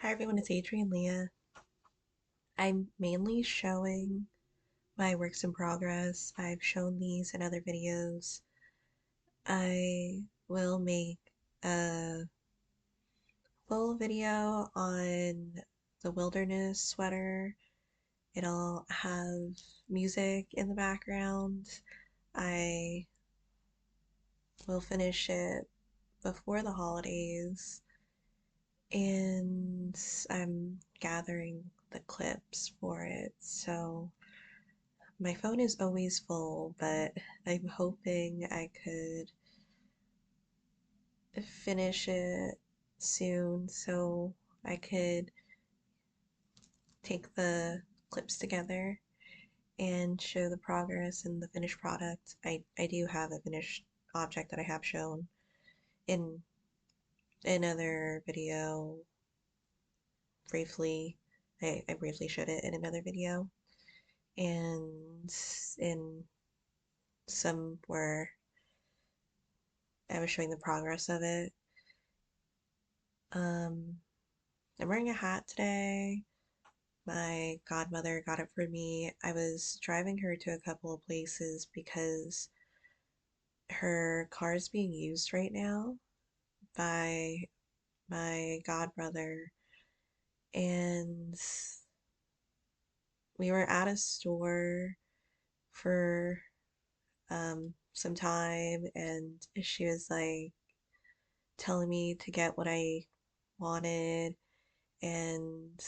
Hi everyone, it's Adrienne Leah. I'm mainly showing my works in progress. I've shown these in other videos. I will make a full video on the wilderness sweater. It'll have music in the background. I will finish it before the holidays, and I'm gathering the clips for it, so my phone is always full, but I'm hoping I could finish it soon so I could take the clips together and show the progress and the finished product. I do have a finished object that I have shown in another video briefly. I briefly showed it in another video, and in some where I was showing the progress of it. Um, I'm wearing a hat today. My godmother got it for me. I was driving her to a couple of places because her car is being used right now by my godbrother, and we were at a store for some time, and she was like telling me to get what I wanted, and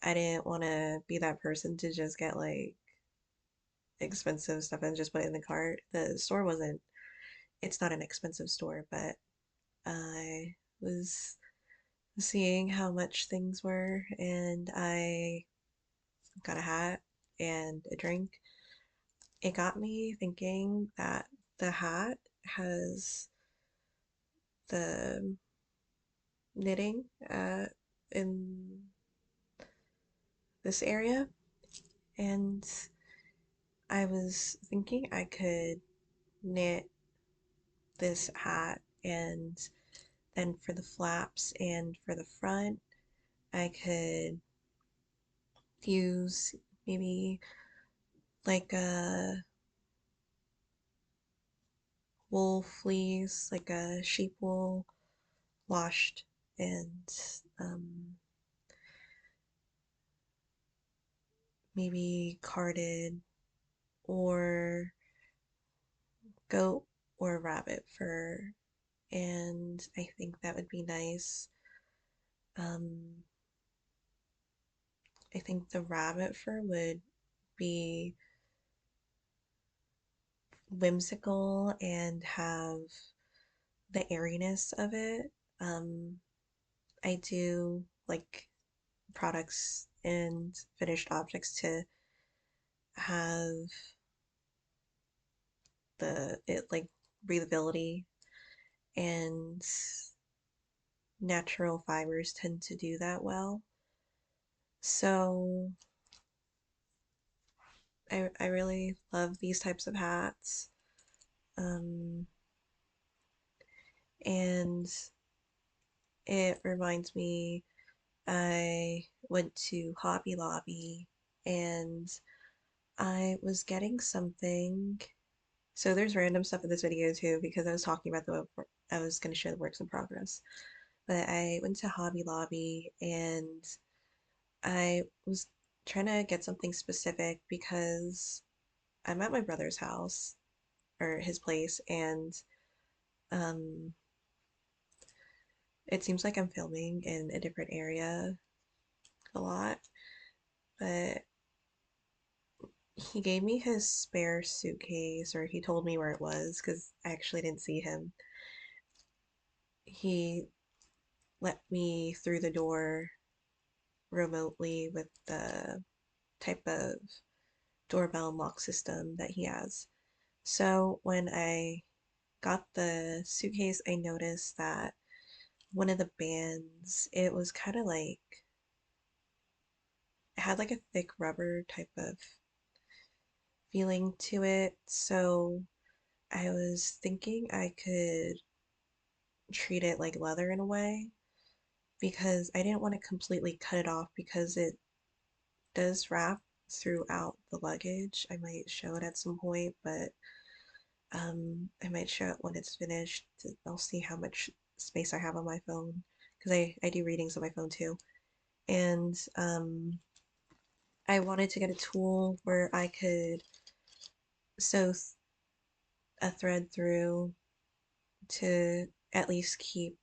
I didn't want to be that person to just get like expensive stuff and just put it in the cart. The store wasn't, it's not an expensive store, but I was seeing how much things were, and I got a hat and a drink. It got me thinking that the hat has the knitting in this area, and I was thinking I could knit this hat, and then for the flaps and for the front I could use maybe like a wool fleece, like a sheep wool washed and um, maybe carded, or goat or rabbit fur, and I think that would be nice. Um, I think the rabbit fur would be whimsical and have the airiness of it. Um, I do like products and finished objects to have the it like breathability, and natural fibers tend to do that well. So I really love these types of hats. Um, and it reminds me, I went to Hobby Lobby and I was getting something. So there's random stuff in this video too because I was talking about I was going to show the works in progress. But I went to Hobby Lobby and I was trying to get something specific because I'm at my brother's house or his place, and um, it seems like I'm filming in a different area a lot, but he gave me his spare suitcase, or he told me where it was because I actually didn't see him. He let me through the door remotely with the type of doorbell and lock system that he has. So when I got the suitcase, I noticed that one of the bands, it was kind of like, it had like a thick rubber type of feeling to it. So I was thinking I could treat it like leather in a way. because I didn't want to completely cut it off because it does wrap throughout the luggage. I might show it at some point, but I might show it when it's finished. I'll see how much space I have on my phone because I do readings on my phone too. And I wanted to get a tool where I could sew a thread through to at least keep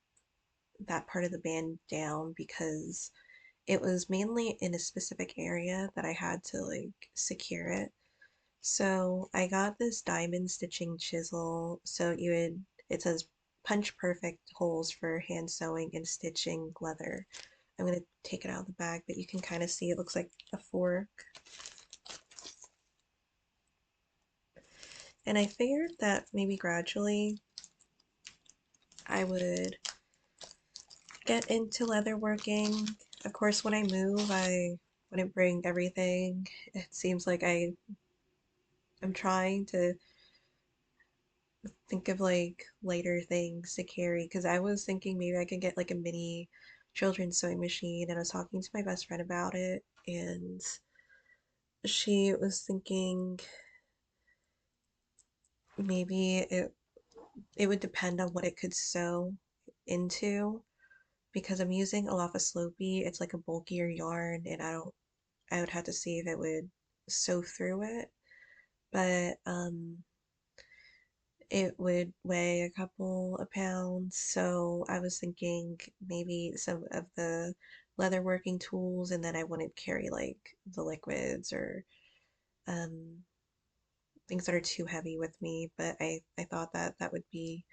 that part of the band down because it was mainly in a specific area that I had to like secure it. So I got this diamond stitching chisel. So it says punch perfect holes for hand sewing and stitching leather. I'm going to take it out of the bag, but you can kind of see it looks like a fork. And I figured that maybe gradually I would get into leatherworking. Of course, when I move, I wouldn't bring everything. It seems like I'm trying to think of like lighter things to carry because I was thinking maybe I could get like a mini children's sewing machine, and I was talking to my best friend about it, and she was thinking maybe it would depend on what it could sew into because I'm using a Alafa Slopey. It's like a bulkier yarn, and I would have to see if it would sew through it, but it would weigh a couple of pounds. So I was thinking maybe some of the leatherworking tools, and then I wouldn't carry like the liquids or um, things that are too heavy with me. But I thought that that would be,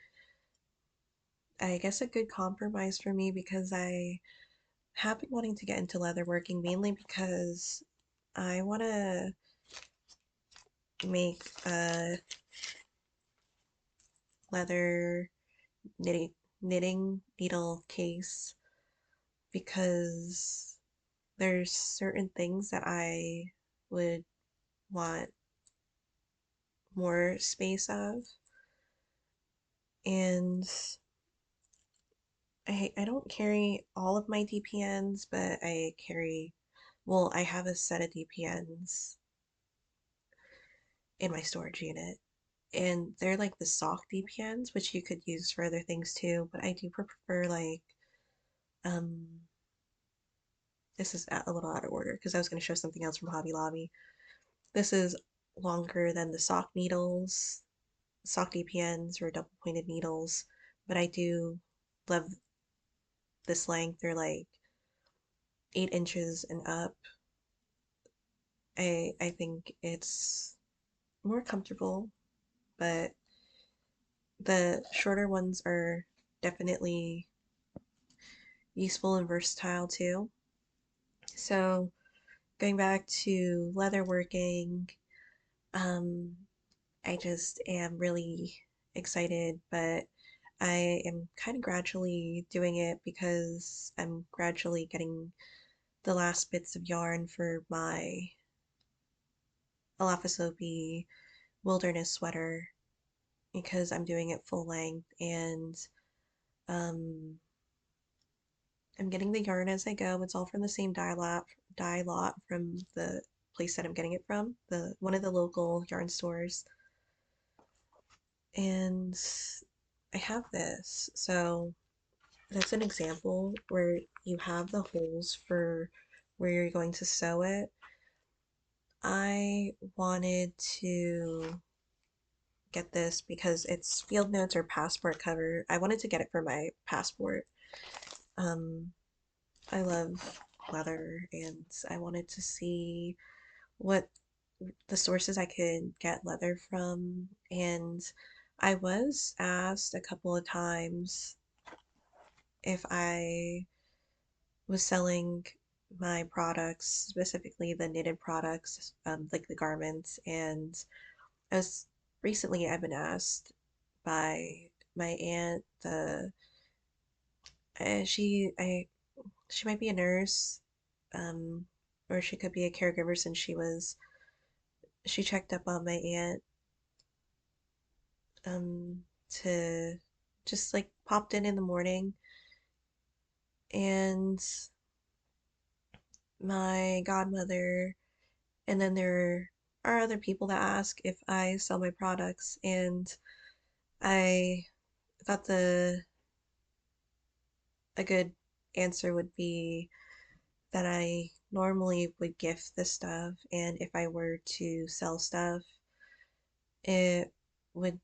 I guess, a good compromise for me because I have been wanting to get into leatherworking mainly because I want to make a leather knitting needle case because there's certain things that I would want more space of, and I don't carry all of my DPNs, but I carry, well, I have a set of DPNs in my storage unit, and they're like the soft DPNs, which you could use for other things too, but I do prefer like um this is a little out of order because I was going to show something else from Hobby Lobby. This is longer than the sock needles, sock DPNs or double pointed needles, but I do love this length. They're like 8 inches and up. I think it's more comfortable, but the shorter ones are definitely useful and versatile too. So going back to leatherworking, um, I just am really excited, but I am kind of gradually doing it because I'm gradually getting the last bits of yarn for my Alafasopi wilderness sweater because I'm doing it full length, and um, I'm getting the yarn as I go. It's all from the same dye lot from the place that I'm getting it from, the one of the local yarn stores. And I have this. So that's an example where you have the holes for where you're going to sew it. I wanted to get this because it's field notes or passport cover. I wanted to get it for my passport. Um, I love leather, and I wanted to see what the sources I could get leather from. And I was asked a couple of times if I was selling my products, specifically the knitted products, like the garments. And I was recently I've been asked by my aunt, the she might be a nurse, um, or she could be a caregiver since she checked up on my aunt to just like popped in the morning and my godmother, and then there are other people that ask if I sell my products, and I thought the a good answer would be that I normally would gift this stuff, and if I were to sell stuff, it would,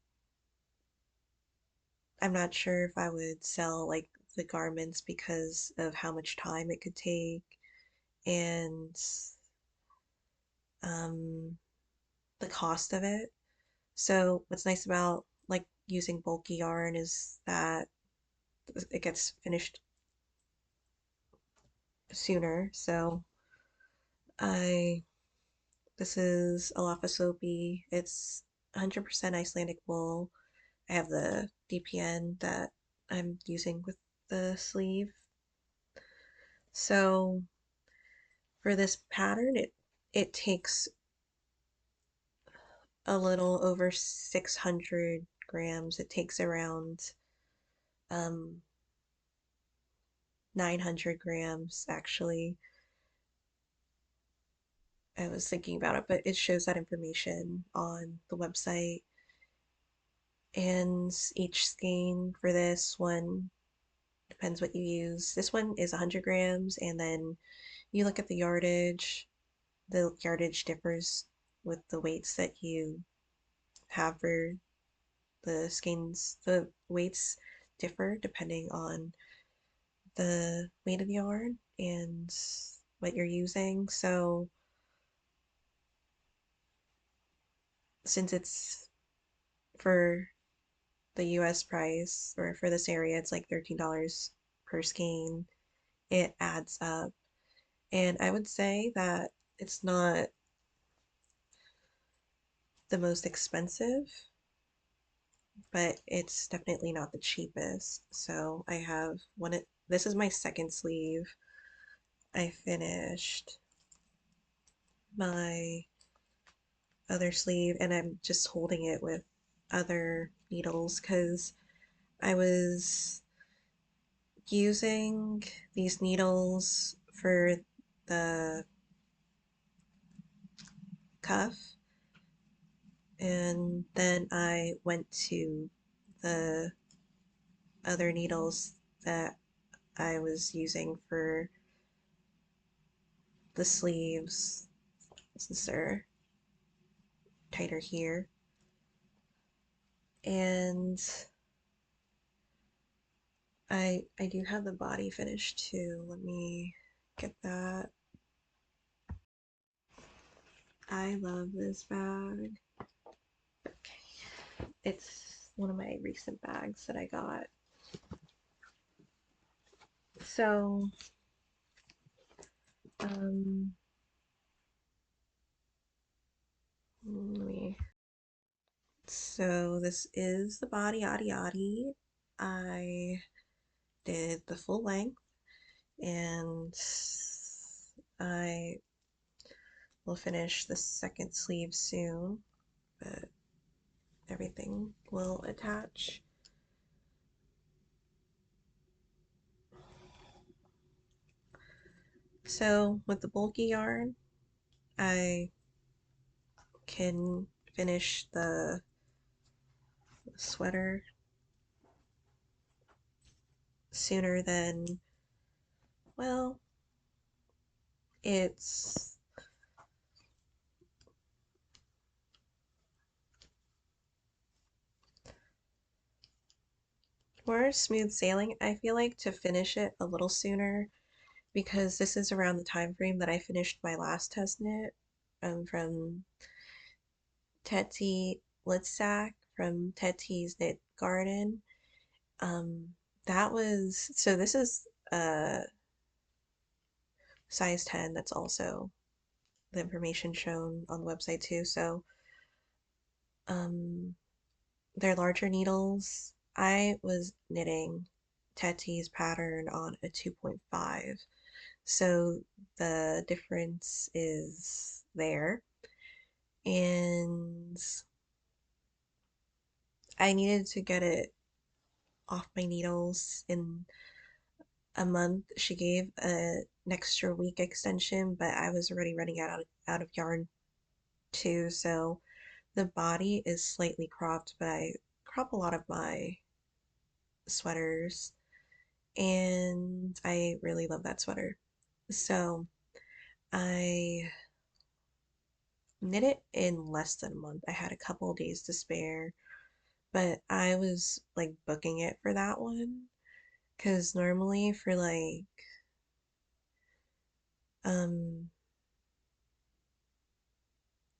I'm not sure if I would sell like the garments because of how much time it could take and um, the cost of it. So what's nice about like using bulky yarn is that it gets finished sooner. So I this is Alafa Soapy. It's 100% Icelandic wool. I have the DPN that I'm using with the sleeve. So for this pattern, it takes a little over 600 grams. It takes around um, 900 grams actually. I was thinking about it, but it shows that information on the website. And each skein for this one depends what you use. This one is 100 grams, and then you look at the yardage. The yardage differs with the weights that you have for the skeins. The weights differ depending on the weight of the yarn and what you're using. So since it's for the US price or for this area, it's like $13 per skein, it adds up. And I would say that it's not the most expensive, but it's definitely not the cheapest. So I have this is my second sleeve. I finished my other sleeve and I'm just holding it with other needles because I was using these needles for the cuff, and then I went to the other needles that I was using for the sleeves since they're tighter here. And I do have the body finished too. Let me get that. I love this bag. It's one of my recent bags that I got. So, um, let me. So this is the body, yaddy yaddy. I did the full length, and I will finish the second sleeve soon, but everything will attach. So with the bulky yarn, I can finish the sweater sooner than, well, it's more smooth sailing. I feel like to finish it a little sooner because this is around the time frame that I finished my last test knit from Tetty Litsack from Tetty's Knit Garden. Um, that was, so this is size 10. That's also the information shown on the website too. So um, they're larger needles. I was knitting Tetty's pattern on a 2.5. So the difference is there. And I needed to get it off my needles in a month. She gave an extra week extension, but I was already running out of yarn too, so the body is slightly cropped, but I crop a lot of my sweaters, and I really love that sweater. So I knit it in less than a month. I had a couple of days to spare, but I was like booking it for that one because normally for like um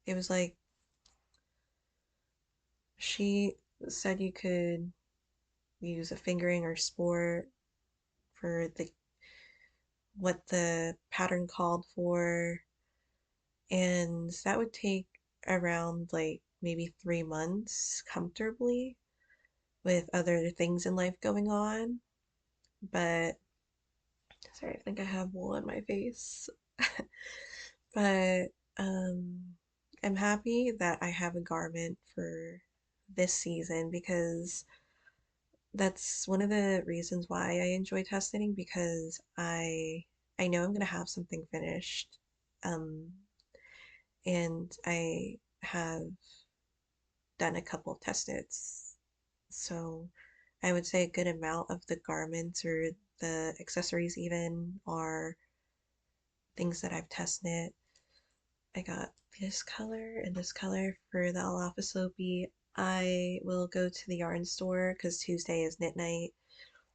it was like she said you could use a fingering or sport for the what the pattern called for, and that would take around like maybe 3 months comfortably with other things in life going on. But sorry, I think I have wool on my face. But um I'm happy that I have a garment for this season because that's one of the reasons why I enjoy test knitting, because I know I'm gonna have something finished. Um and I have done a couple of test knits. So I would say a good amount of the garments or the accessories even are things that I've test knit. I got this color and this color for the Alpha Soapy. I will go to the yarn store because Tuesday is knit night.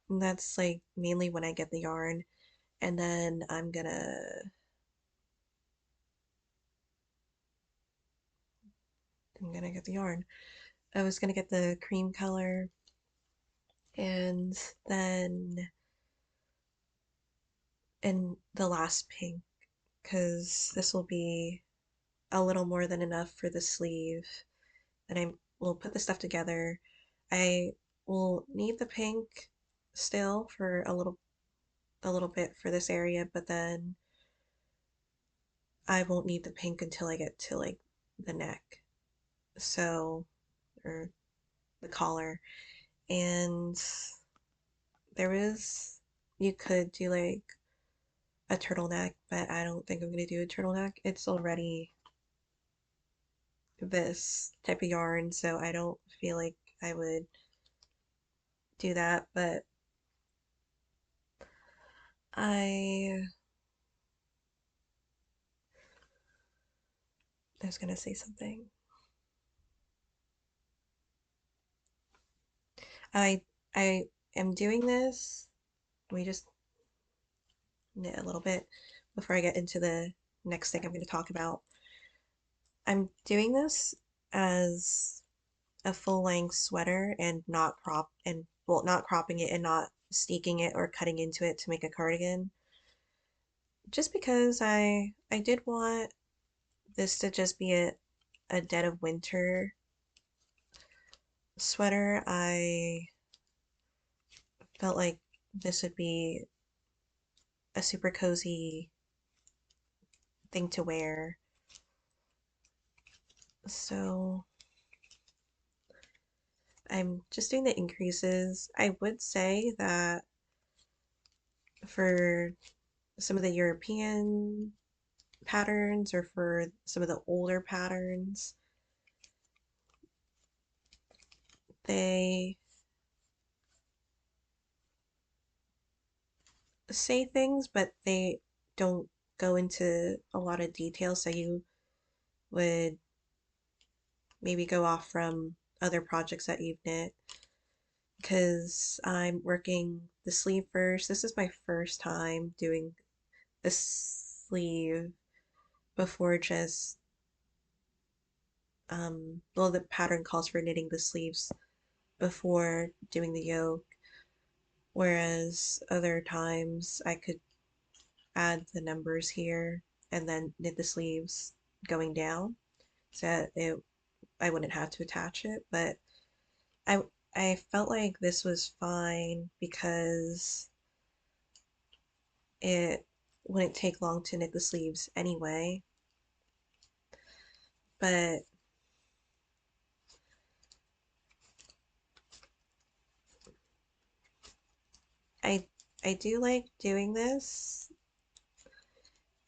And that's like mainly when I get the yarn. And then I'm gonna get the yarn. I was gonna get the cream color and then and the last pink because this will be a little more than enough for the sleeve. And I will put the stuff together. I will need the pink still for a little bit for this area, but then I won't need the pink until I get to like the neck. So, or the collar. And there is, you could do like a turtleneck, but I don't think I'm going to do a turtleneck. It's already this type of yarn, so I don't feel like I would do that. But I I was gonna say something. I I am doing this. Let me just knit a little bit before I get into the next thing I'm going to talk about. I'm doing this as a full length sweater and not not cropping it and not sneaking it or cutting into it to make a cardigan. Just because I did want this to just be a dead of winter sweater. I felt like this would be a super cozy thing to wear. So I'm just doing the increases. I would say that for some of the European patterns or for some of the older patterns, they say things, but they don't go into a lot of detail. So you would maybe go off from other projects that you've knit, because I'm working the sleeve first. This is my first time doing the sleeve before just well, the pattern calls for knitting the sleeves before doing the yoke, whereas other times I could add the numbers here and then knit the sleeves going down so that I wouldn't have to attach it. But I I felt like this was fine because it wouldn't take long to knit the sleeves anyway. But I I do like doing this,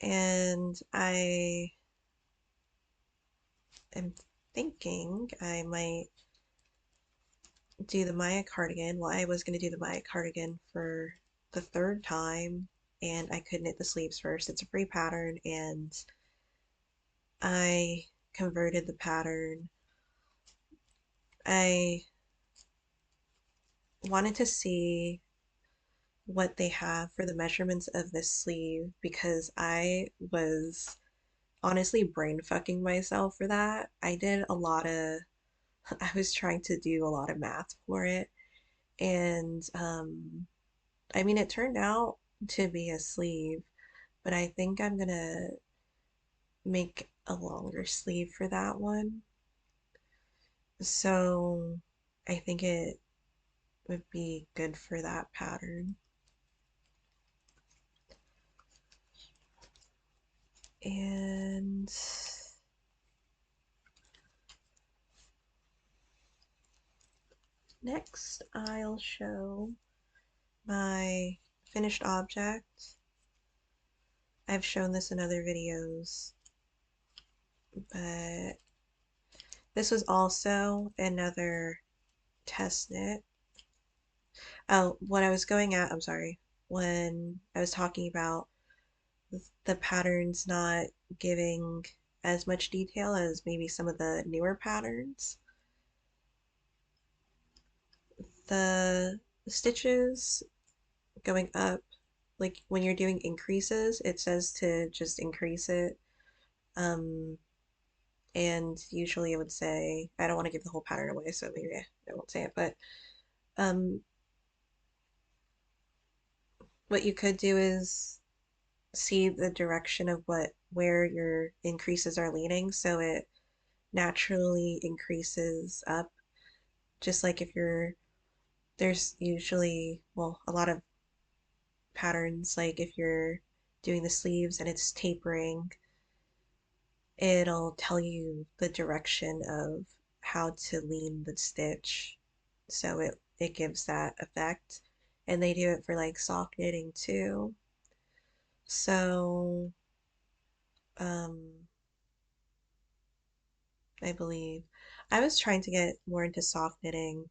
and I am thinking I might do the Maya cardigan. Well, I was going to do the Maya cardigan for the third time, and I couldn't knit the sleeves first. It's a free pattern, and I converted the pattern. I wanted to see what they have for the measurements of this sleeve because I was honestly brain fucking myself for that. I did a lot of, I was trying to do a lot of math for it. And I mean, it turned out to be a sleeve, but I think I'm gonna make a longer sleeve for that one. So I think it would be good for that pattern. And next I'll show my finished object. I've shown this in other videos, but this was also another test knit. Oh, what I was going at, I'm sorry, when I was talking about the patterns not giving as much detail as maybe some of the newer patterns. The stitches going up, like when you're doing increases, it says to just increase it. Um, and usually it would say, I don't want to give the whole pattern away, so maybe I won't say it, but um, what you could do is see the direction of where your increases are leaning, so it naturally increases up. Just like if you're there's usually, well, a lot of patterns, like if you're doing the sleeves and it's tapering, it'll tell you the direction of how to lean the stitch, so it gives that effect. And they do it for like sock knitting too. So um I believe I was trying to get more into sock knitting.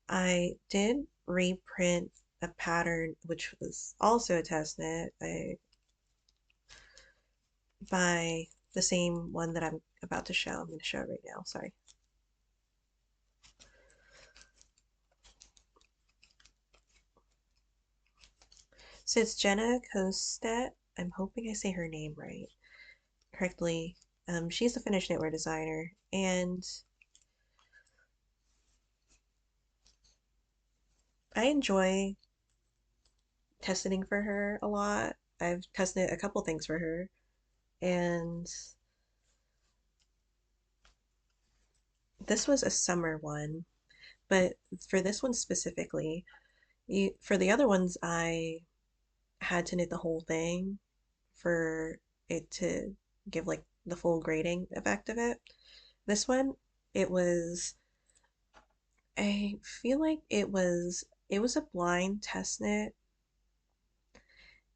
I did reprint a pattern which was also a test knit by the same one that I'm about to show. I'm going to show it right now. Sorry. So it's Jenna Kostet. I'm hoping I say her name correctly. She's a Finnish knitwear designer, and I enjoy testing for her a lot. I've tested a couple things for her, and this was a summer one, but for this one specifically, for the other ones, I had to knit the whole thing for it to give like the full grading effect of it. This one, it was, I feel like it was a blind test knit,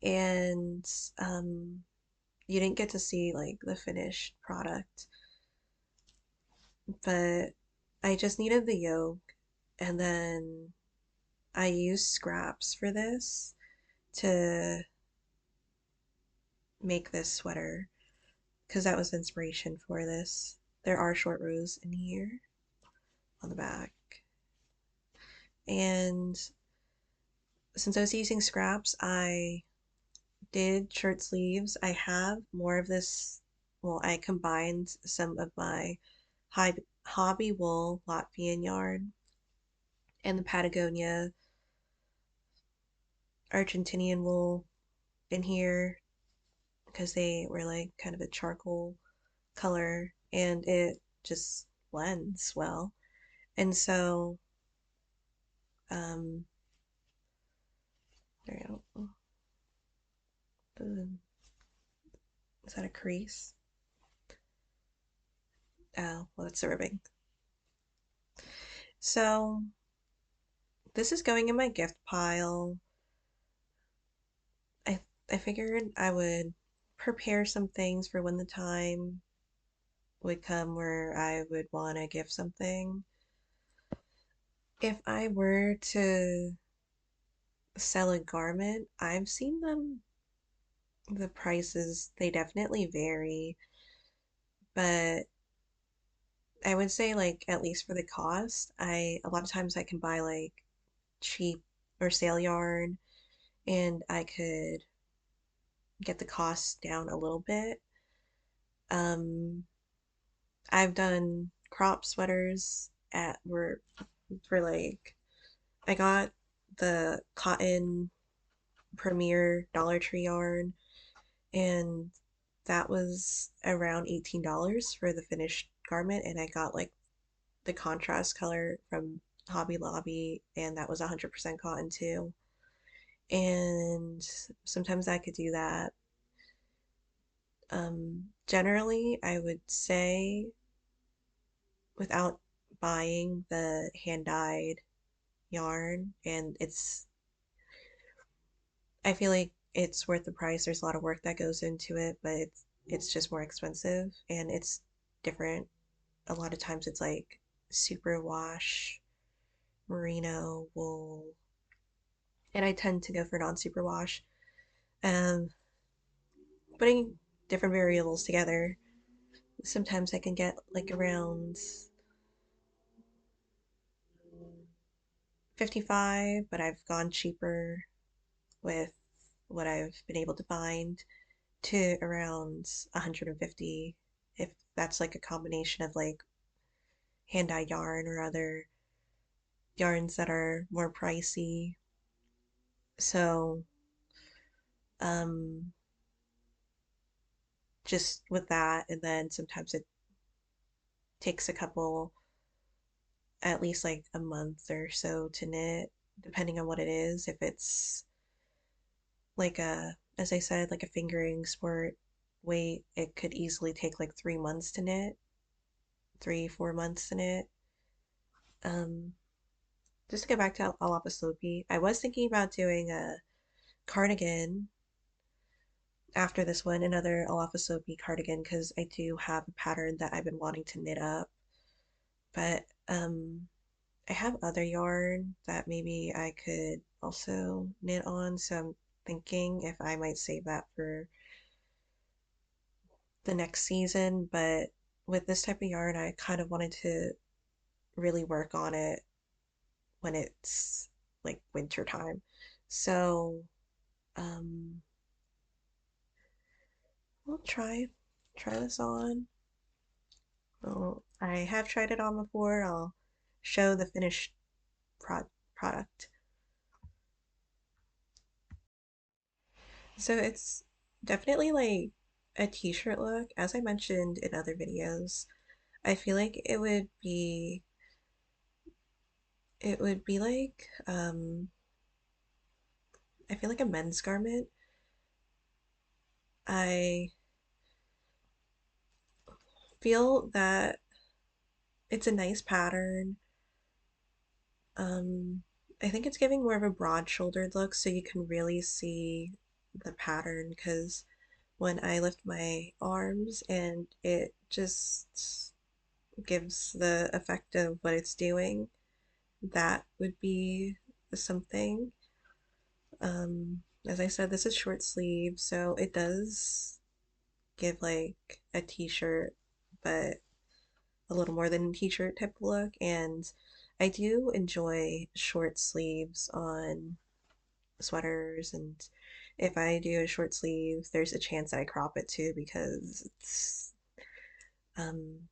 and um you didn't get to see like the finished product, but I just needed the yoke, and then I used scraps for this to make this sweater because that was inspiration for this. There are short rows in here on the back. And since I was using scraps, I did short sleeves. I have more of this. Well, I combined some of my hobby wool Latvian yarn and the Patagonia Argentinian wool in here because they were like kind of a charcoal color and it just blends well. And so, um, there you go. Is that a crease? Oh, well, that's the ribbing. So, this is going in my gift pile. I figured I would prepare some things for when the time would come where I would want to give something. If I were to sell a garment, I've seen them, the prices, they definitely vary, but I would say like at least for the cost, I a lot of times I can buy like cheap or sale yarn and I could get the cost down a little bit. Um, I've done crop sweaters at were for like I got the cotton Premier Dollar Tree yarn and that was around $18 for the finished garment and I got like the contrast color from Hobby Lobby and that was 100% cotton too. And sometimes I could do that. Generally, I would say without buying the hand dyed yarn, and I feel like it's worth the price. There's a lot of work that goes into it, but it's just more expensive and it's different. A lot of times it's like superwash, merino, wool, and I tend to go for non-superwash. Um, putting different variables together, sometimes I can get like around 55, but I've gone cheaper with what I've been able to find to around 150 if that's like a combination of like hand-dyed yarn or other yarns that are more pricey. So, um, just with that, and then sometimes it takes a couple, at least like a month or so to knit, depending on what it is. If it's like as I said, like a fingering sport weight, it could easily take like 3 months to knit, 3, 4 months to knit. Um, just to go back to Alapaslopi, I was thinking about doing a cardigan after this one, another Alapaslopi cardigan, because I do have a pattern that I've been wanting to knit up. But I have other yarn that maybe I could also knit on, so I'm thinking if I might save that for the next season. But with this type of yarn, I kind of wanted to really work on it when it's like winter time. So, um, we'll try this on. Well, I have tried it on before. I'll show the finished product. Product. So it's definitely like a t-shirt look. As I mentioned in other videos, I feel like it would be like I feel like a men's garment. I feel that it's a nice pattern. Um, I think it's giving more of a broad-shouldered look so you can really see the pattern because when I lift my arms and it just gives the effect of what it's doing, that would be something. As I said, this is short sleeve, so it does give like a t-shirt, but a little more than a t-shirt type of look. And I do enjoy short sleeves on sweaters. And if I do a short sleeve, there's a chance that I crop it too because it's, um,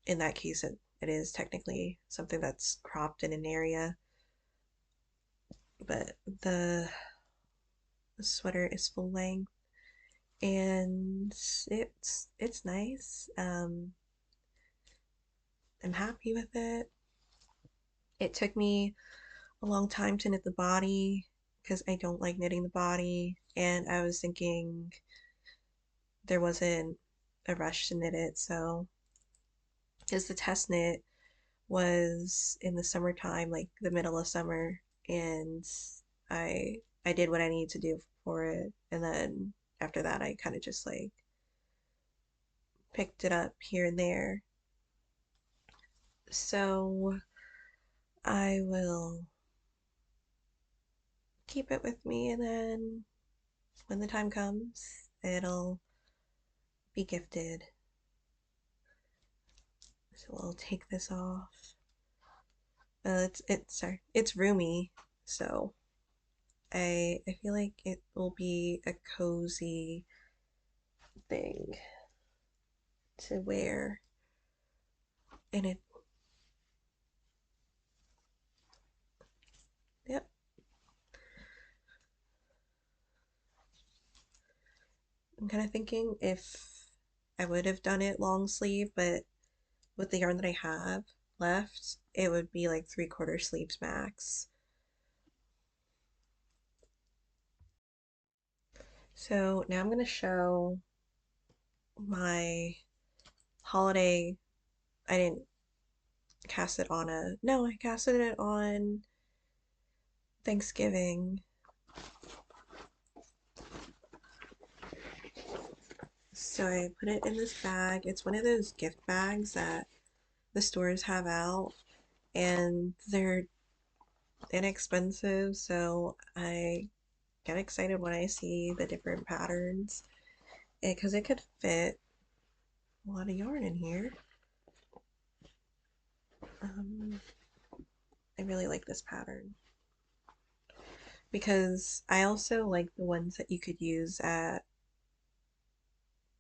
in that case, it is technically something that's cropped in an area. But the sweater is full length and it's nice. I'm happy with it. It took me a long time to knit the body because I don't like knitting the body, and I was thinking there wasn't a rush to knit it, so because the test knit was in the summertime, like the middle of summer, and I I did what I needed to do for it, and then after that, I kind of just like picked it up here and there. So I will keep it with me, and then when the time comes, it'll be gifted. So we'll take this off. It's roomy, so I feel like it will be a cozy thing to wear, and it, yep. I'm kind of thinking if I would have done it long sleeve, but with the yarn that I have left, it would be like 3/4 sleeves max. So now I'm going to show my holiday. I didn't cast it on a, no, I casted it on Thanksgiving. So I put it in this bag. It's one of those gift bags that the stores have out, and they're inexpensive, so I get excited when I see the different patterns because it could fit a lot of yarn in here. Um, I really like this pattern because I also like the ones that you could use at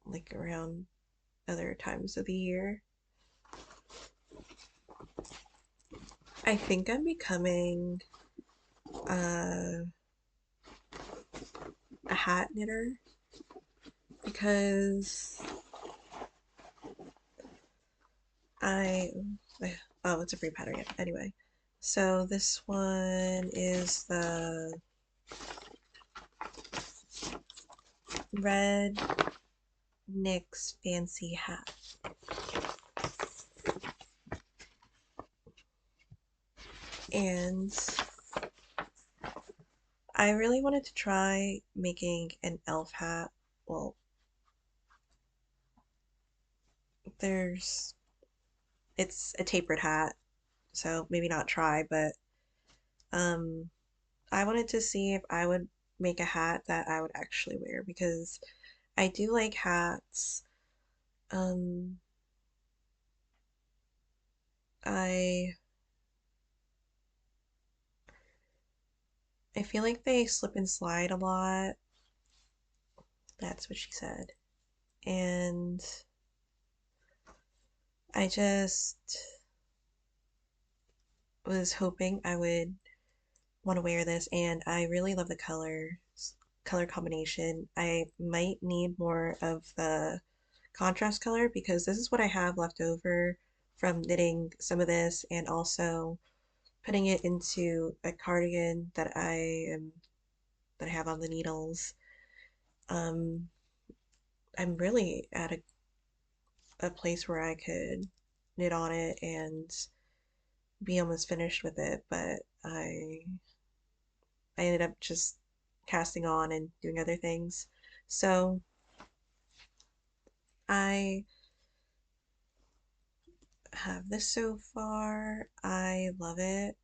like around other times of the year. I think I'm becoming uh, a hat knitter because I oh, it's a free pattern, yeah. Anyway, so this one is the red NYX fancy hat. And I really wanted to try making an elf hat. Well, there's it's a tapered hat, so maybe not try, but um I wanted to see if I would make a hat that I would actually wear because I do like hats. Um I I feel like they slip and slide a lot. That's what she said. And I just was hoping I would want to wear this, and I really love the color combination. I might need more of the contrast color because this is what I have left over from knitting some of this and also putting it into a cardigan that I have on the needles. Um, I'm really at a place where I could knit on it and be almost finished with it, but I ended up just casting on and doing other things. So I have this so far. I love it,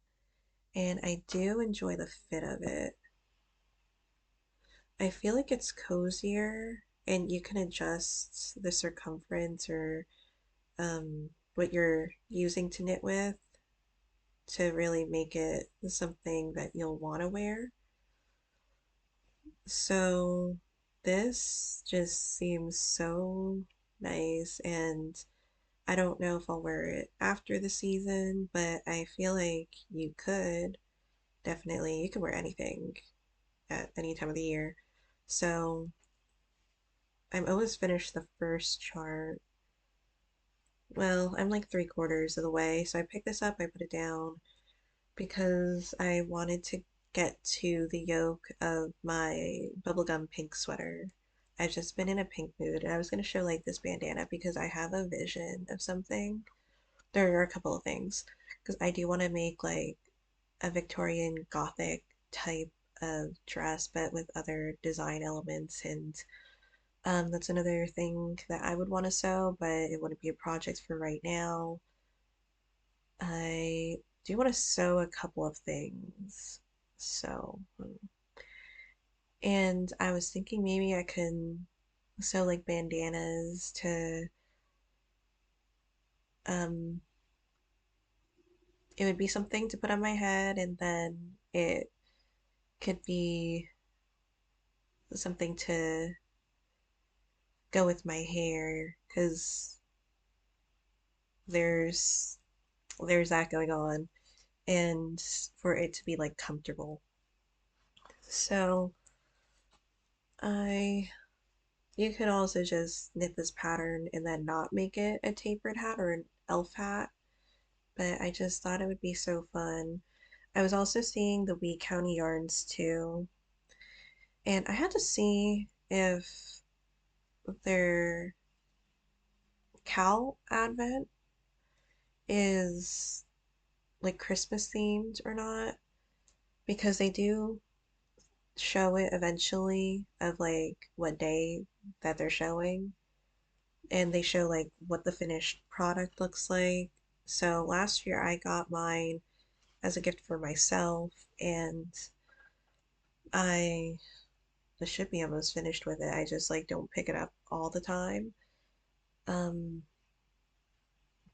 and I do enjoy the fit of it. I feel like it's cozier, and you can adjust the circumference or what you're using to knit with to really make it something that you'll want to wear. So this just seems so nice, and I don't know if I'll wear it after the season, but I feel like you could definitely, you can wear anything at any time of the year. So I'm almost finished the first chart. Well, I'm like 3/4 of the way. So I picked this up, I put it down because I wanted to get to the yoke of my bubblegum pink sweater. I've just been in a pink mood, and I was going to show like this bandana because I have a vision of something. There are a couple of things because I do want to make like a Victorian Gothic type a dress but with other design elements, and that's another thing that I would want to sew, but it wouldn't be a project for right now. I do want to sew a couple of things. So, and I was thinking maybe I can sew like bandanas to, um, it would be something to put on my head, and then it could be something to go with my hair, because there's there's that going on, and for it to be like comfortable. So I you could also just knit this pattern and then not make it a tapered hat or an elf hat, but I just thought it would be so fun. I was also seeing the Wee County yarns too, and I had to see if their cow advent is like Christmas themed or not, because they do show it eventually of like what day that they're showing, and they show like what the finished product looks like. So last year I got mine as a gift for myself, and I should be almost finished with it. I just like don't pick it up all the time. Um,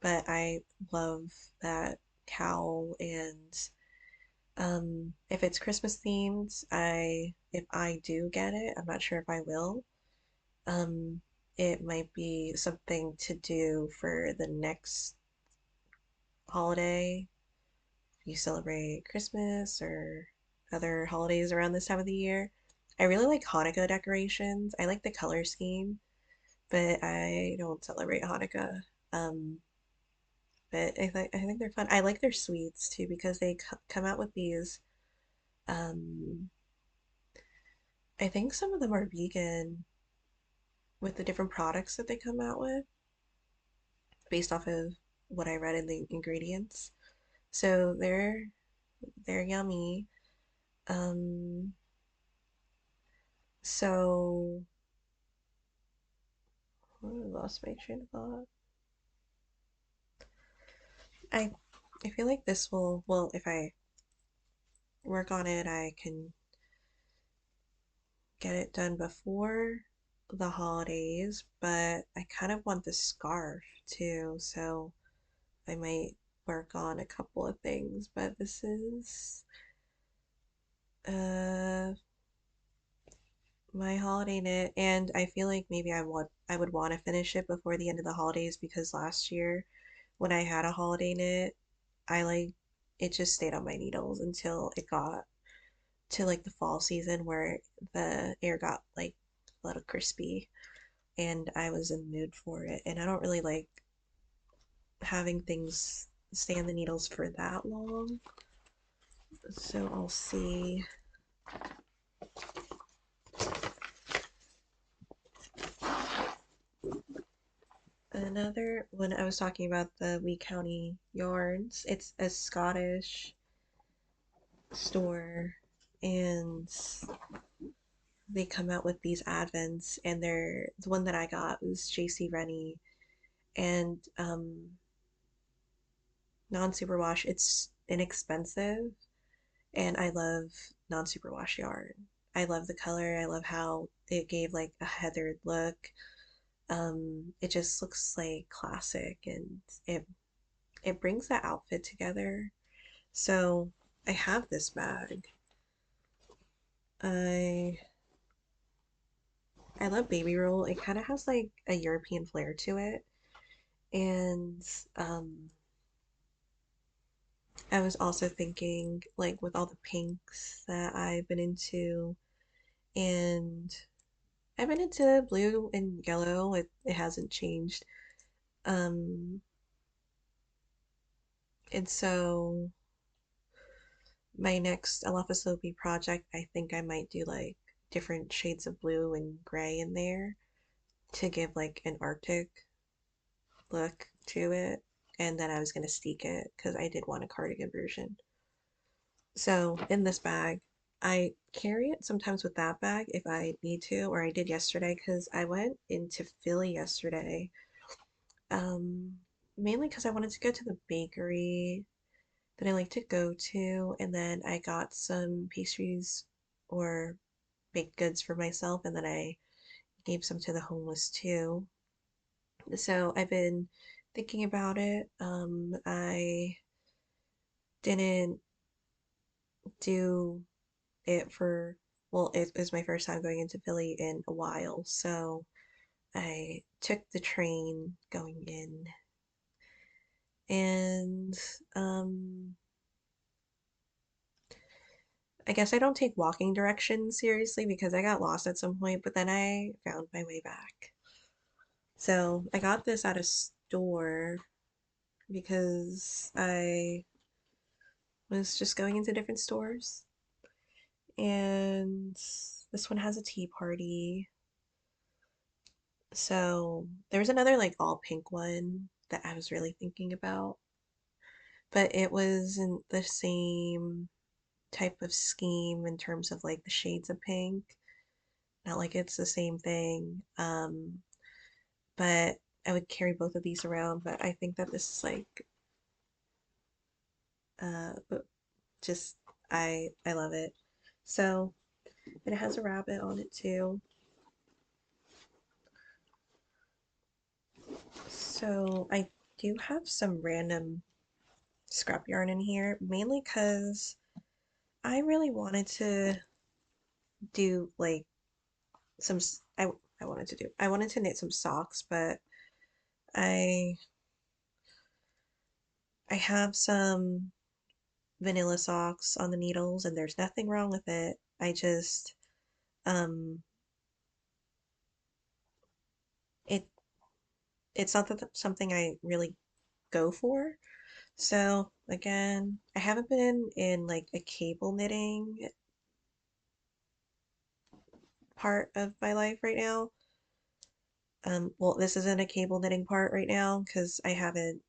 but I love that cowl, and if it's Christmas themed, if I do get it, I'm not sure if I will. Um, it might be something to do for the next holiday. You celebrate Christmas or other holidays around this time of the year. I really like Hanukkah decorations. I like the color scheme, but I don't celebrate Hanukkah. Um, but I think they're fun. I like their sweets too, because they come out with these. Um, I think some of them are vegan with the different products that they come out with, based off of what I read in the ingredients. So they're yummy. Um, so I lost my train of thought. I I feel like this will, well, if I work on it, I can get it done before the holidays, but I kind of want the scarf too, so I might work on a couple of things, but this is uh my holiday knit, and I feel like maybe I would want to finish it before the end of the holidays, because last year when I had a holiday knit, I like it just stayed on my needles until it got to like the fall season, where the air got like a little crispy and I was in the mood for it. And I don't really like having things stay on the needles for that long. So I'll see. Another, when I was talking about the Wee County yarns, it's a Scottish store, and they come out with these advents, and the one that I got was JC Rennie, and non-superwash. It's inexpensive, and I love non-superwash yarn. I love the color. I love how it gave like a heathered look. It just looks like classic, and it brings that outfit together. So I have this bag. I I love Baby Roll. It kind of has like a European flair to it, and um, I was also thinking like with all the pinks that I've been into, and I've been into blue and yellow. It hasn't changed. Um, and so my next Alofasobi project, I think I might do like different shades of blue and gray in there to give like an Arctic look to it. And then I was gonna steek it because I did want a cardigan version. So in this bag, I carry it sometimes with that bag if I need to, or I did yesterday because I went into Philly yesterday. Um, Mainly because I wanted to go to the bakery that I like to go to, and then I got some pastries or baked goods for myself, and then I gave some to the homeless too. So I've been thinking about it. I didn't do it for, well, it was my first time going into Philly in a while, so I took the train going in, and um, I guess I don't take walking directions seriously because I got lost at some point, but then I found my way back. So I got this at a store because I was just going into different stores, and this one has a tea party. So there was another like all pink one that I was really thinking about, but it wasn't the same type of scheme in terms of like the shades of pink. Not like it's the same thing. But I would carry both of these around, but I think that this is like but just I love it. So, and it has a rabbit on it too. So I do have some random scrap yarn in here, mainly because I really wanted to do like some I wanted to knit some socks, but I I have some vanilla socks on the needles and there's nothing wrong with it. I just um it it's not that something I really go for. So again, I haven't been in like a cable knitting part of my life right now. Well, this isn't a cable knitting part right now because I haven't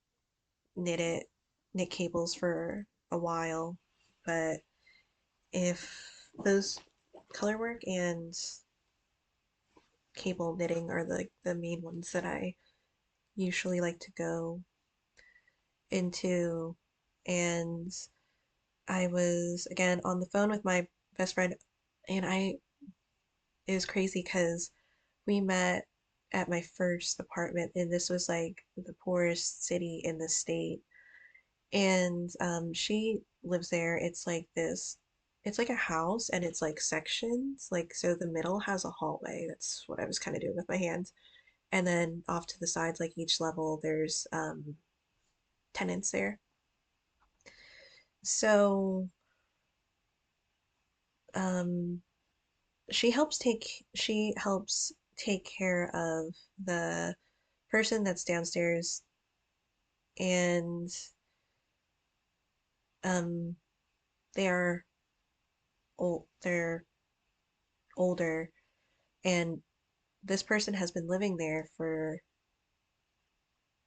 knit it knit cables for a while. But if those color work and cable knitting are the main ones that I usually like to go into. And I was again on the phone with my best friend, and it was crazy because we met at my first apartment, and this was like the poorest city in the state. And she lives there. It's like a house, and it's like sections. Like, so the middle has a hallway. That's what I was kind of doing with my hands. And then off to the sides, like each level, there's tenants there. So um, she helps take care of the person that's downstairs, and um, they are they're older, and this person has been living there for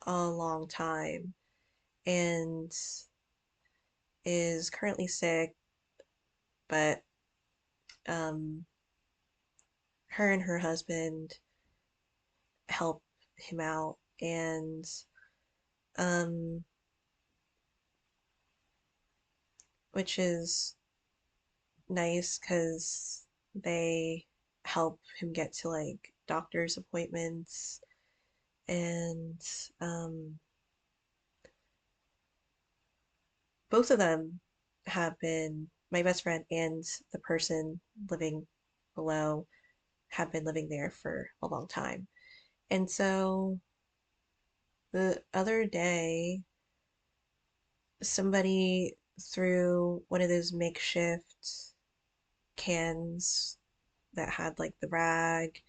a long time and is currently sick, but um, her and her husband help him out, and um, which is nice because they help him get to like doctor's appointments, and um, both of them have been my best friend and the person living below have been living there for a long time. And so the other day, somebody threw one of those makeshift cans that had like the rag,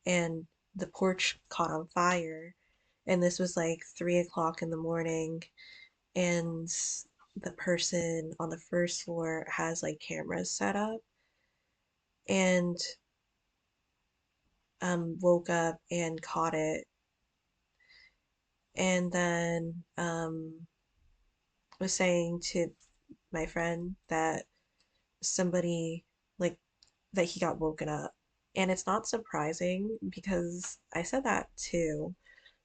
and the porch caught on fire. And this was like 3 o'clock in the morning, and the person on the first floor has like cameras set up, and woke up and caught it, and then was saying to my friend that somebody like that he got woken up. And it's not surprising because I said that too.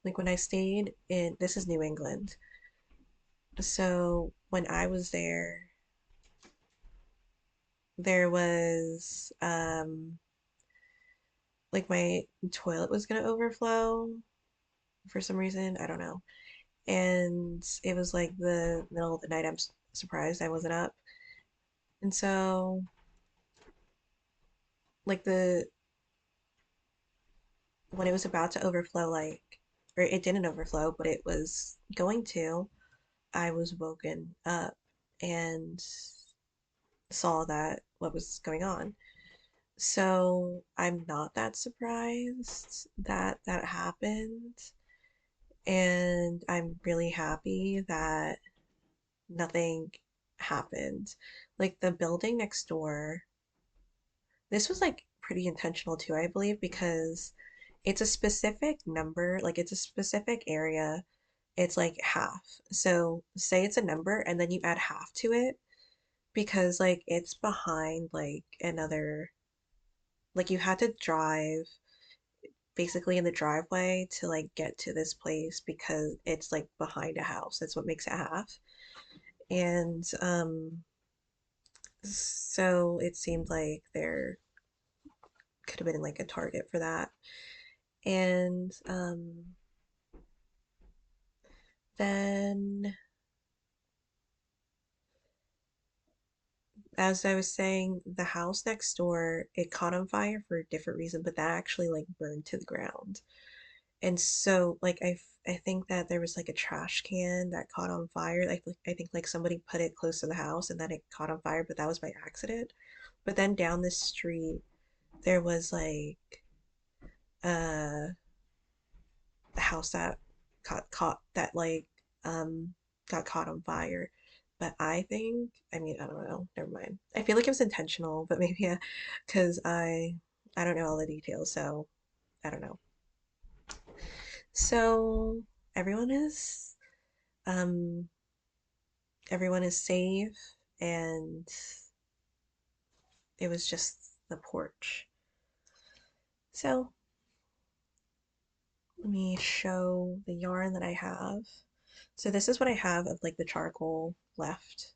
Like when I stayed in, this is New England. So when I was there, there was like my toilet was gonna overflow for some reason. I don't know. And it was like the middle of the night. I'm surprised I wasn't up. And so like the when it was about to overflow, like or it didn't overflow, but it was going to, I was woken up and saw that what was going on. So I'm not that surprised that that happened. And I'm really happy that nothing happened. Like the building next door, this was like pretty intentional too, I believe, because it's a specific number, like it's a specific area. It's like half. So say it's a number and then you add half to it because like it's behind like another, like you had to drive basically in the driveway to like get to this place because it's like behind a house. That's what makes it half. And so it seemed like there could have been like a target for that. And then as I was saying, the house next door, it caught on fire for a different reason, but that actually like burned to the ground. And so like I think that there was like a trash can that caught on fire. Like I think like somebody put it close to the house and then it caught on fire, but that was by accident. But then down the street there was like uh a house that caught that like um got caught on fire. But I think, I mean, I don't know, never mind. I feel like it was intentional, but maybe yeah, because I don't know all the details, so I don't know. So everyone is um everyone is safe, and it was just the porch. So let me show the yarn that I have. So this is what I have of like the charcoal left.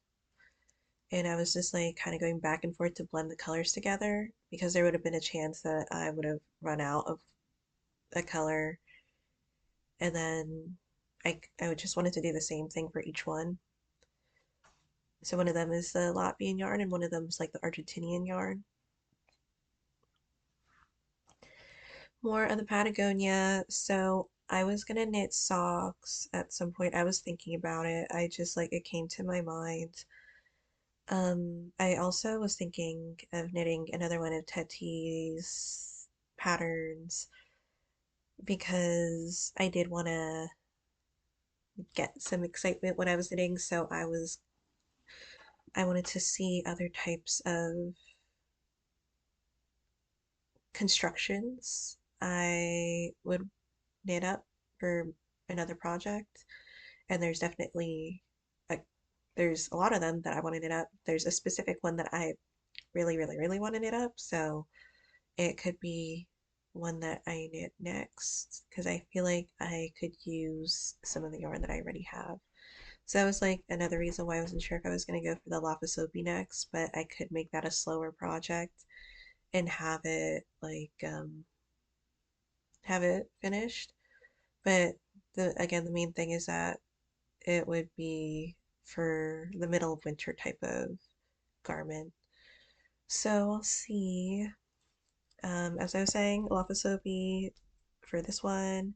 And I was just like kind of going back and forth to blend the colors together because there would have been a chance that I would have run out of a color, and then I would just wanted to do the same thing for each one. So one of them is the Latvian yarn and one of them is like the Argentinian yarn. More of the Patagonia. So I was gonna knit socks at some point. I was thinking about it. I just like it came to my mind. I also was thinking of knitting another one of Teti's patterns because I did want to get some excitement when I was knitting, so I wanted to see other types of constructions I would knit up for another project. And there's definitely like there's a lot of them that I want to knit up. There's a specific one that I really, really, really want to knit up, so it could be one that I knit next because I feel like I could use some of the yarn that I already have. So that was like another reason why I wasn't sure if I was going to go for the Lava Soapy next, but I could make that a slower project and have it finished. But the again the main thing is that it would be for the middle of winter type of garment. So I'll see. As I was saying, Lava Soapy for this one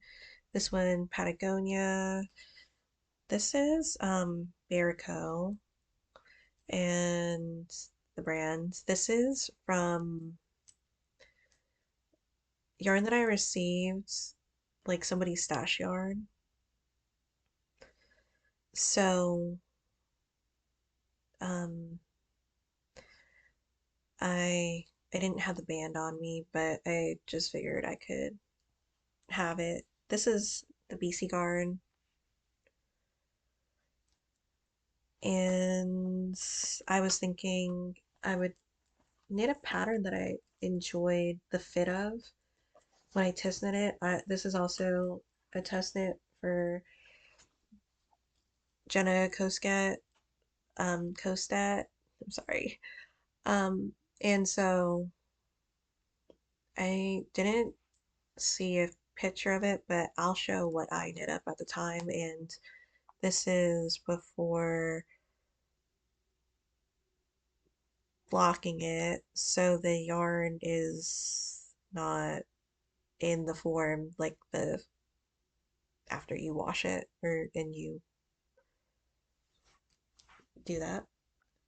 Patagonia. This is Barico and the brand. This is from yarn that I received, like somebody's stash yarn. So um I didn't have the band on me, but I just figured I could have it. This is the BC garn, and I was thinking I would knit a pattern that I enjoyed the fit of when I test knit it. This is also a test knit for Jenna Kostat. I'm sorry. Um, and so I didn't see a picture of it, but I'll show what I knit up at the time. And this is before blocking it, so the yarn is not in the form like the after you wash it or and you do that.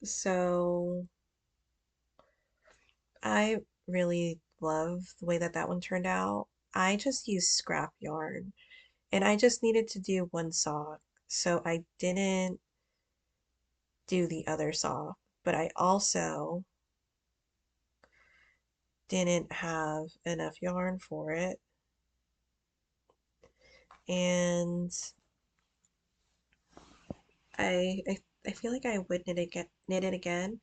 So I really love the way that that one turned out. I just used scrap yarn and I just needed to do one sock. So I didn't do the other sock, but I also didn't have enough yarn for it. And I feel like I would knit it again.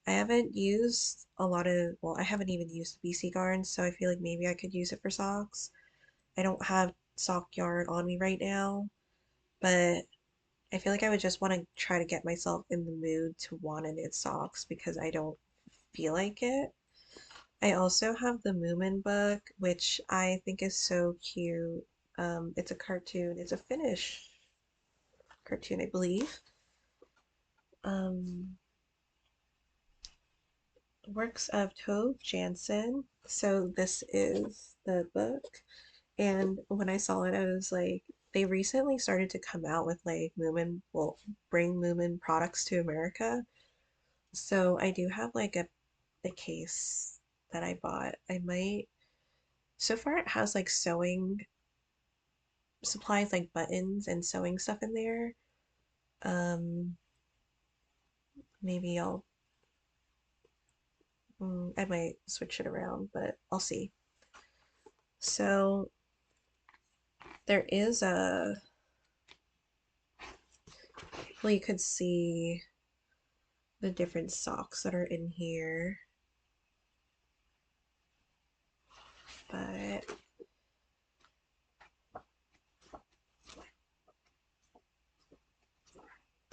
I haven't used a lot of, well, I haven't even used BC yarn, so I feel like maybe I could use it for socks. I don't have sock yarn on me right now, but I feel like I would just want to try to get myself in the mood to want to knit socks because I don't feel like it. I also have the Moomin book, which I think is so cute. It's a cartoon. It's a Finnish cartoon, I believe. Um, Works of Tove Jansson. So this is the book. And when I saw it, I was like, they recently started to come out with like Moomin, well, bring Moomin products to America. So I do have like a case that I bought. I might, so far it has like sewing supplies, like buttons and sewing stuff in there. Um, Maybe I might switch it around, but I'll see. So there is well, you could see the different socks that are in here, but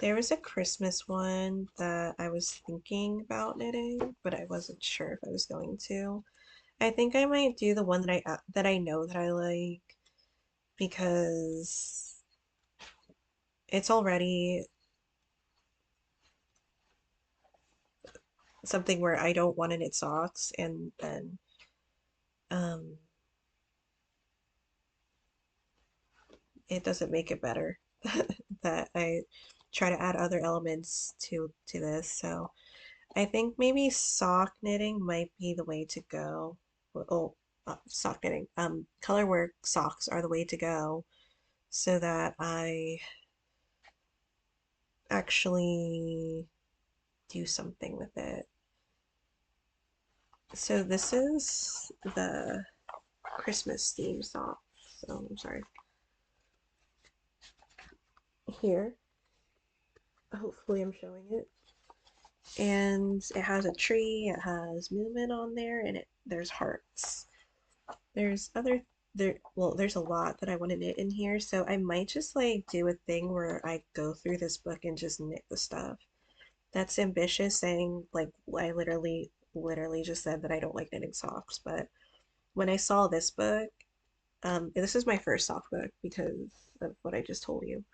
there was a Christmas one that I was thinking about knitting, but I wasn't sure if I was going to. I think I might do the one that I know that I like because it's already something where I don't want to knit socks, and then um, it doesn't make it better that I try to add other elements to this. So I think maybe sock knitting might be the way to go. Oh, sock knitting. Color work socks are the way to go so that I actually do something with it. So this is the Christmas theme sock. So I'm sorry. Here, hopefully I'm showing it. And it has a tree, it has movement on there, and there's hearts. There's other there's a lot that I want to knit in here, so I might just like do a thing where I go through this book and just knit the stuff. That's ambitious saying like I literally just said that I don't like knitting socks, but when I saw this book, this is my first sock book because of what I just told you.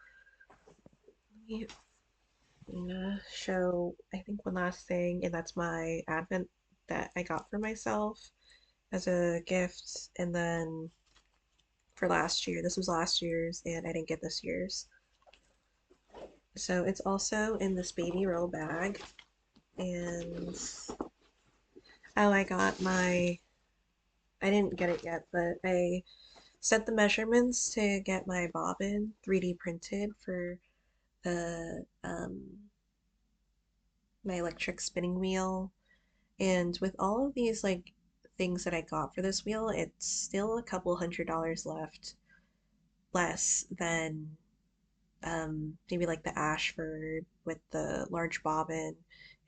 I'm gonna show I think one last thing, and that's my advent that I got for myself as a gift, and then for last year. This was last year's, and I didn't get this year's. So it's also in this baby roll bag. And oh, I didn't get it yet, but I set the measurements to get my bobbin 3D printed for the my electric spinning wheel. And with all of these like things that I got for this wheel, it's still a couple $100 less than maybe like the Ashford with the large bobbin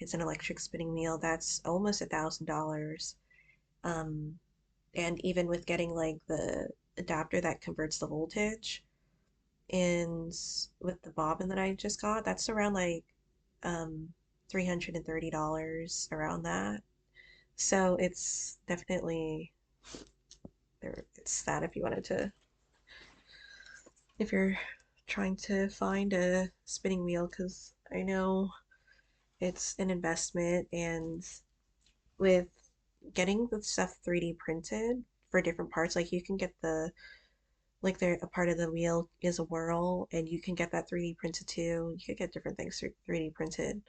It's an electric spinning wheel that's almost $1,000. Um, and even with getting like the adapter that converts the voltage, and with the bobbin that I just got, that's around like um $330 around that. So it's definitely there. It's that if you wanted to, if you're trying to find a spinning wheel, because I know it's an investment, and with getting the stuff 3D printed for different parts, like you can get the like there a part of the wheel is a whirl and you can get that 3D printed too. You could get different things 3D printed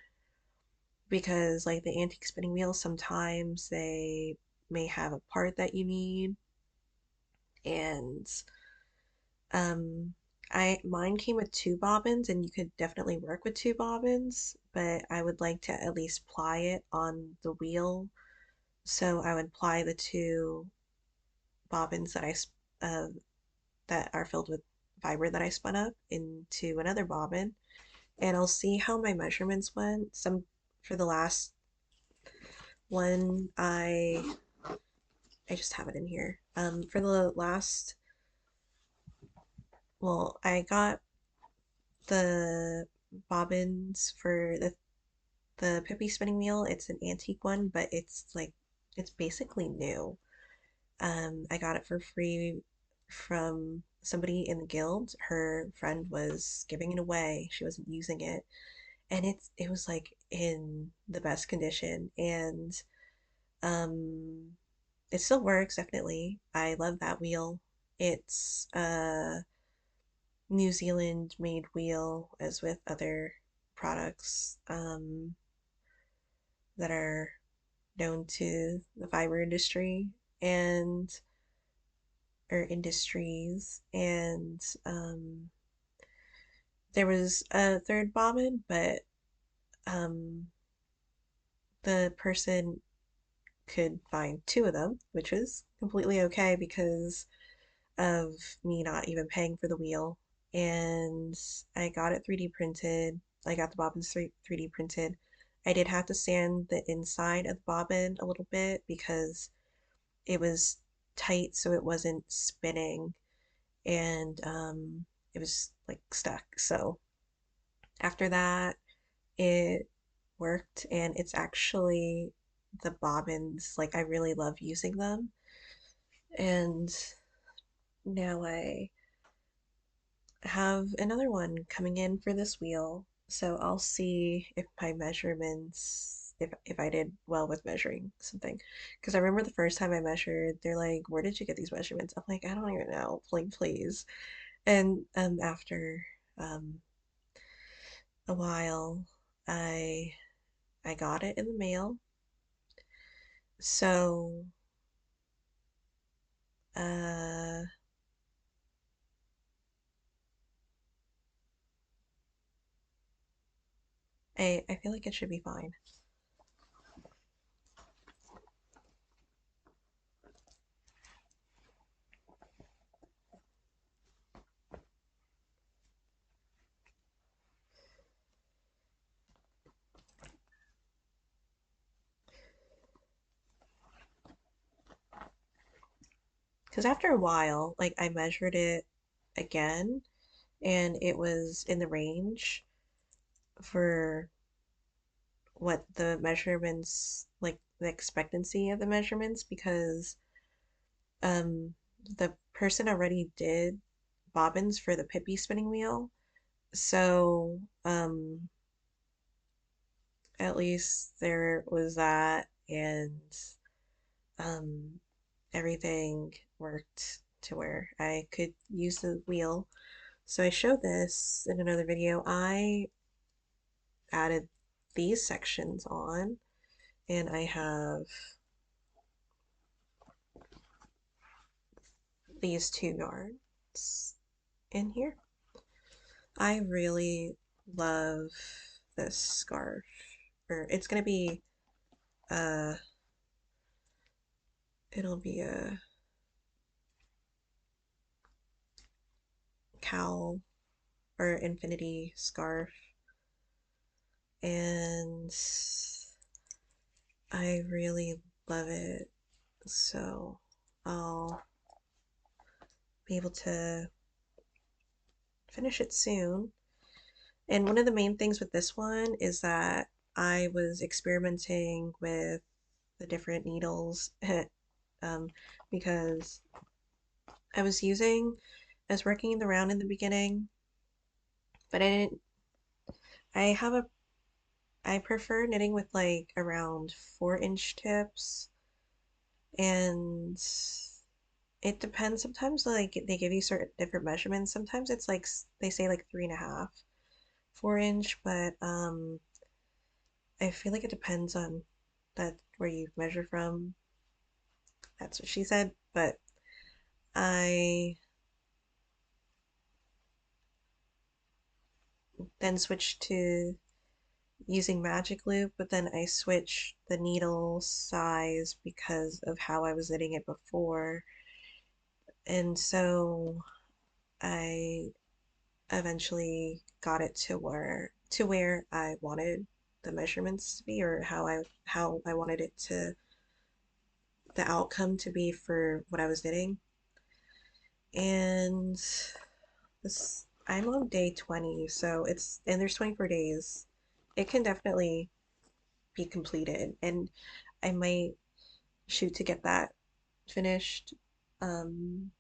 because like the antique spinning wheels sometimes they may have a part that you need, and um I mine came with two bobbins and you could definitely work with two bobbins, but I would like to at least ply it on the wheel. So I would ply the two bobbins uh, that are filled with fiber that I spun up into another bobbin, and I'll see how my measurements went. Some for the last one, I just have it in here. For the last, well, I got the bobbins for the Pippi spinning wheel. It's an antique one, but it's like it's basically new. I got it for free from somebody in the guild. Her friend was giving it away. She wasn't using it, and it was like in the best condition, and um it still works definitely. I love that wheel. It's a New Zealand made wheel, as with other products that are known to the fiber industry and or industries. And there was a third bobbin, but um, the person could find two of them, which was completely okay because of me not even paying for the wheel. And I got it 3D printed. I got the bobbins 3D printed. I did have to sand the inside of the bobbin a little bit because it was tight so it wasn't spinning, and it was like stuck. So after that, it worked, and it's actually the bobbins, like I really love using them. And now I have another one coming in for this wheel. So I'll see if my measurements, if I did well with measuring something. Because I remember the first time I measured, they're like, "Where did you get these measurements?" I'm like, "I don't even know. Like, please." And after um a while, I I got it in the mail. So uh I feel like it should be fine. Because after a while, like I measured it again and it was in the range for what the measurements, like the expectancy of the measurements, because um the person already did bobbins for the Pippi spinning wheel. So at least there was that, and um everything worked to where I could use the wheel. So I showed this in another video. I added these sections on, and I have these two yarns in here. I really love this scarf. Or it's gonna be uh it'll be a cowl or infinity scarf. And I really love it. So I'll be able to finish it soon. And one of the main things with this one is that I was experimenting with the different needles um, because I was working in the round in the beginning, but I have a, I prefer knitting with like around 4 inch tips, and it depends. Sometimes like they give you certain different measurements. Sometimes it's like they say like 3.5, 4 inch, but I feel like it depends on that where you measure from. That's what she said, but I then switched to using magic loop, but then I switched the needle size because of how I was knitting it before. And so I eventually got it to where I wanted the measurements to be, or how I wanted it to the outcome to be for what I was knitting. And this I'm on day 20, so there's 24 days. It can definitely be completed, and I might shoot to get that finished. Um,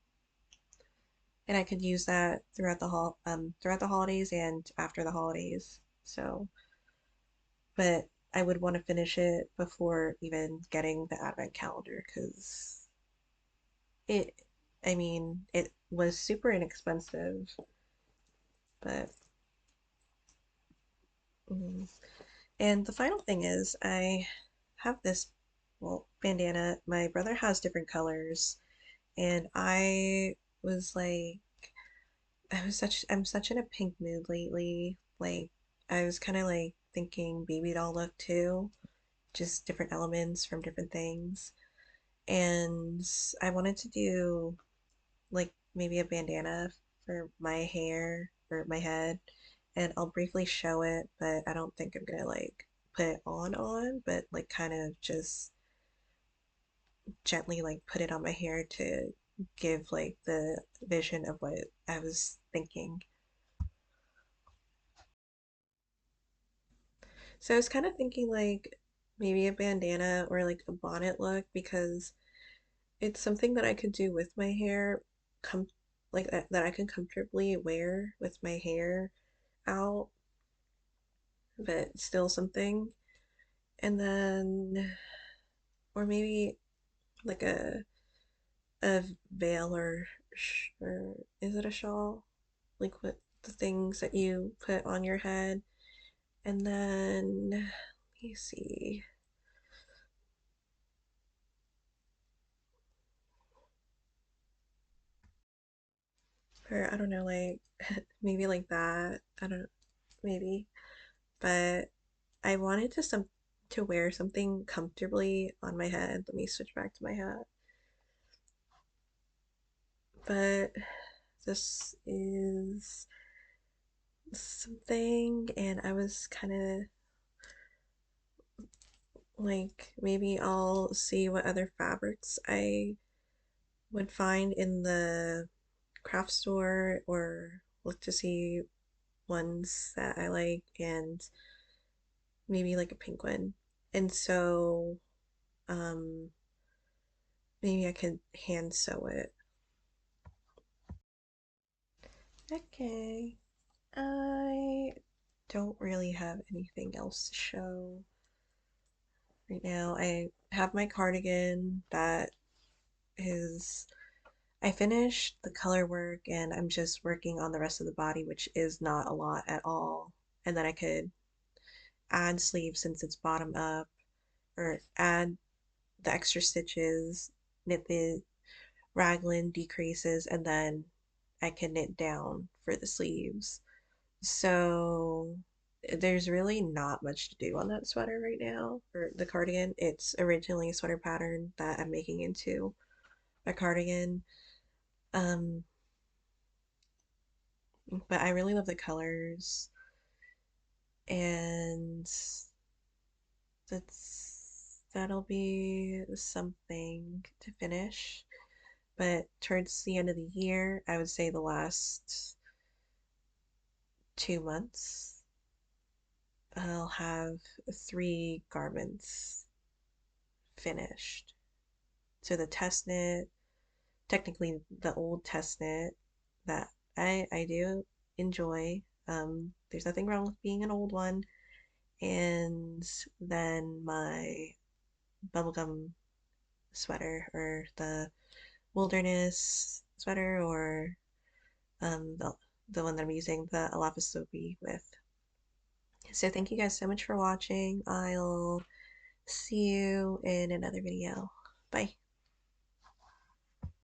and I could use that throughout the holidays and after the holidays. So, but I would want to finish it before even getting the advent calendar because it, I mean, it was super inexpensive, but mm. And the final thing is I have this, well, bandana. My brother has different colors, and was like, I'm such in a pink mood lately. Like, I was kind of like thinking baby doll look too, just different elements from different things. And I wanted to do like maybe a bandana for my hair or my head, and I'll briefly show it, but I don't think I'm gonna like put it on, but like kind of just gently like put it on my hair to give like the vision of what I was thinking. So I was kind of thinking like maybe a bandana or like a bonnet look because it's something that I could do with my hair, com like that I can comfortably wear with my hair out, but still something. And then, or maybe like a veil or is it a shawl? Like what the things that you put on your head. And then, let me see. Or I don't know, like maybe like that. I don't maybe. But I wanted to wear something comfortably on my head. Let me switch back to my hat. But this is something, and I was kind of like maybe I'll see what other fabrics I would find in the craft store or look to see ones that I like and maybe like a pink one. And so um maybe I could hand sew it. Okay. I don't really have anything else to show right now. I have my cardigan that is I finished the color work and I'm just working on the rest of the body, which is not a lot at all. And then I could add sleeves since it's bottom up, or add the extra stitches, knit the raglan decreases, and then I can knit down for the sleeves. So there's really not much to do on that sweater right now, or the cardigan. It's originally a sweater pattern that I'm making into a cardigan. Um, but I really love the colors, and that's that'll be something to finish. But towards the end of the year, I would say the last 2 months, I'll have 3 garments finished. So the test knit, technically the old test knit that I do enjoy. There's nothing wrong with being an old one. And then my bubblegum sweater, or the wilderness sweater, or the one that I'm using the Alapasobi with. So thank you guys so much for watching. I'll see you in another video. Bye.